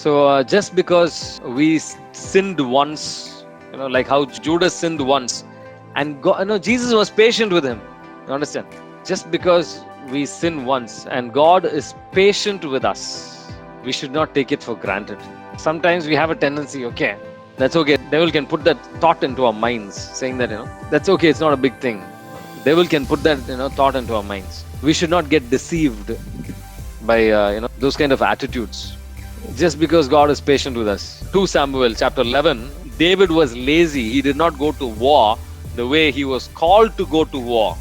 So just because we sinned once, like how Judas sinned once, and God, Jesus was patient with him. You understand? Just because we sin once, and God is patient with us, we should not take it for granted. Sometimes we have a tendency, okay, that's okay. Devil can put that thought into our minds, saying that that's okay. It's not a big thing. Devil can put that thought into our minds. We should not get deceived by those kind of attitudes just because God is patient with us. 2 Samuel chapter 11, David was lazy. He did not go to war the way he was called to go to war,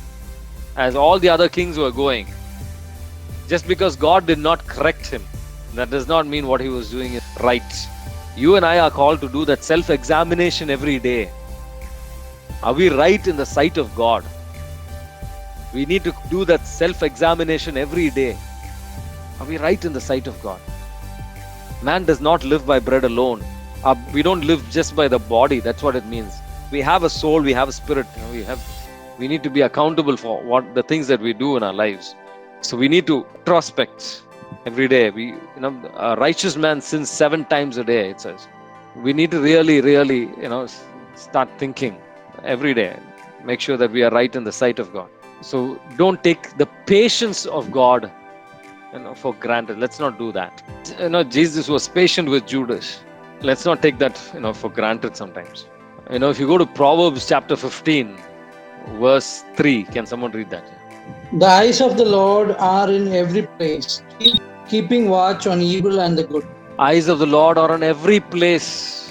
as all the other kings were going. Just because God did not correct him, that does not mean what he was doing is right. You and I are called to do that self-examination every day. Are we right in the sight of God? We need to do that self-examination every day. Are we right in the sight of God? Man does not live by bread alone. We don't live just by the body. That's what it means. We have a soul, we have a spirit. We need to be accountable for what the things that we do in our lives. So we need to introspect every day. A righteous man sins 7 times a day, it says. We need to really, start thinking every day. Make sure that we are right in the sight of God. So don't take the patience of God for granted. Let's not do that. Jesus was patient with Judas. Let's not take that for granted sometimes. If you go to Proverbs chapter 15 verse 3, can someone read that? The eyes of the Lord are in every place, keeping watch on evil and the good. Eyes of the Lord are on every place,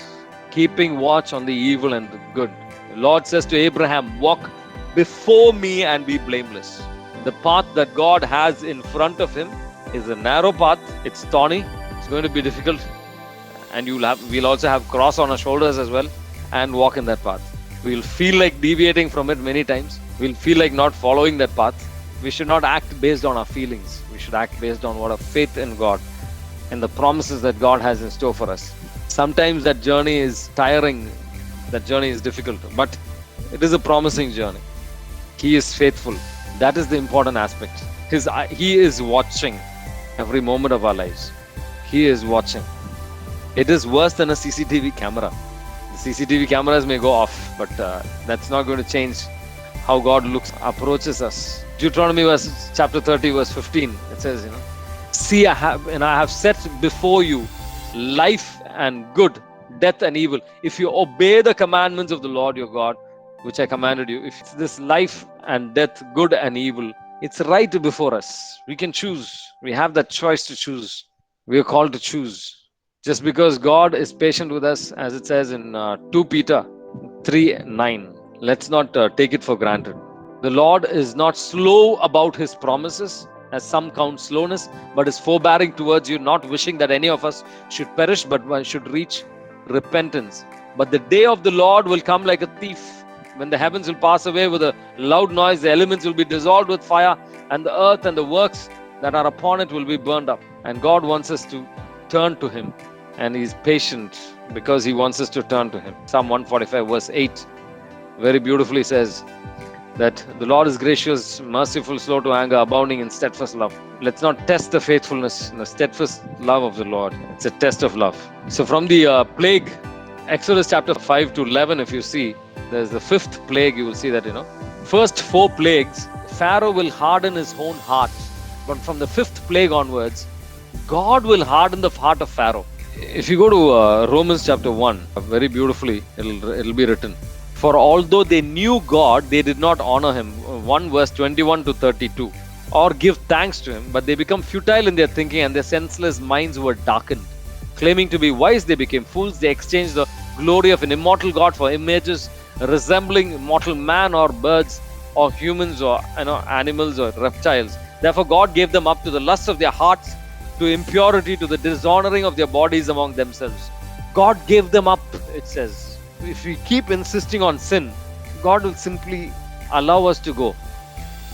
keeping watch on the evil and the good. The Lord says to Abraham, walk before me and be blameless. The path that God has in front of him is a narrow path. It's thorny. It's going to be difficult. And we'll also have cross on our shoulders as well and walk in that path. We'll feel like deviating from it many times. We'll feel like not following that path. We should not act based on our feelings. We should act based on what our faith in God and the promises that God has in store for us. Sometimes that journey is tiring. That journey is difficult. But it is a promising journey. He is faithful. That is the important aspect. He is watching every moment of our lives. He is watching. It is worse than a CCTV camera. The CCTV cameras may go off, but that's not going to change how God approaches us. Deuteronomy chapter 30 verse 15, it says, see, I have set before you life and good, death and evil. If you obey the commandments of the Lord your God, which I commanded you, if it's this life and death, good and evil, it's right before us. We can choose. We have that choice to choose. We are called to choose. Just because God is patient with us, as it says in 2 Peter 3:9, let's not take it for granted. The Lord is not slow about his promises, as some count slowness, but is forbearing towards you, not wishing that any of us should perish, but one should reach repentance. But the day of the Lord will come like a thief, when the heavens will pass away with a loud noise, the elements will be dissolved with fire, and the earth and the works that are upon it will be burned up. And God wants us to turn to him, and he's patient because he wants us to turn to him. Psalm 145 verse 8 very beautifully says that the Lord is gracious, merciful, slow to anger, abounding in steadfast love. Let's not test the faithfulness and the steadfast love of the Lord. It's a test of love. So from the plague, Exodus chapter 5 to 11, if you see, there's the 5th plague. You will see that, first 4 plagues, Pharaoh will harden his own heart. But from the 5th plague onwards, God will harden the heart of Pharaoh. If you go to Romans chapter 1, very beautifully, it'll be written. For although they knew God, they did not honor him. 1 verse 21 to 32. Or give thanks to him, but they become futile in their thinking, and their senseless minds were darkened. Claiming to be wise, they became fools. They exchanged the glory of an immortal God for images resembling mortal man or birds or humans or animals or reptiles. Therefore God gave them up to the lust of their hearts, to impurity, to the dishonoring of their bodies among themselves. God gave them up, it says. If we keep insisting on sin, God will simply allow us to go.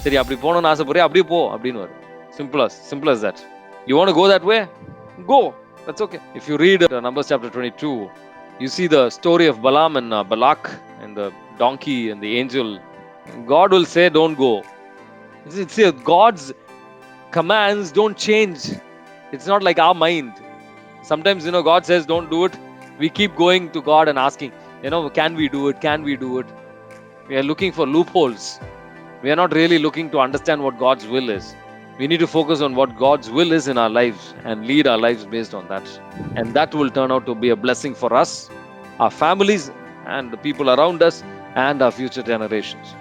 Seri, apdi pono naasa pore, apdi po, abdinu varu. Simple as that. You want to go that way? Go. That's okay. If you read Numbers chapter 22, you see the story of Balaam and Balak and the donkey and the angel. God will say, don't go. See, God's commands don't change. It's not like our mind. Sometimes, God says, don't do it. We keep going to God and asking, can we do it? Can we do it? We are looking for loopholes. We are not really looking to understand what God's will is. We need to focus on what God's will is in our lives and lead our lives based on that. And that will turn out to be a blessing for us, our families, and the people around us, and our future generations.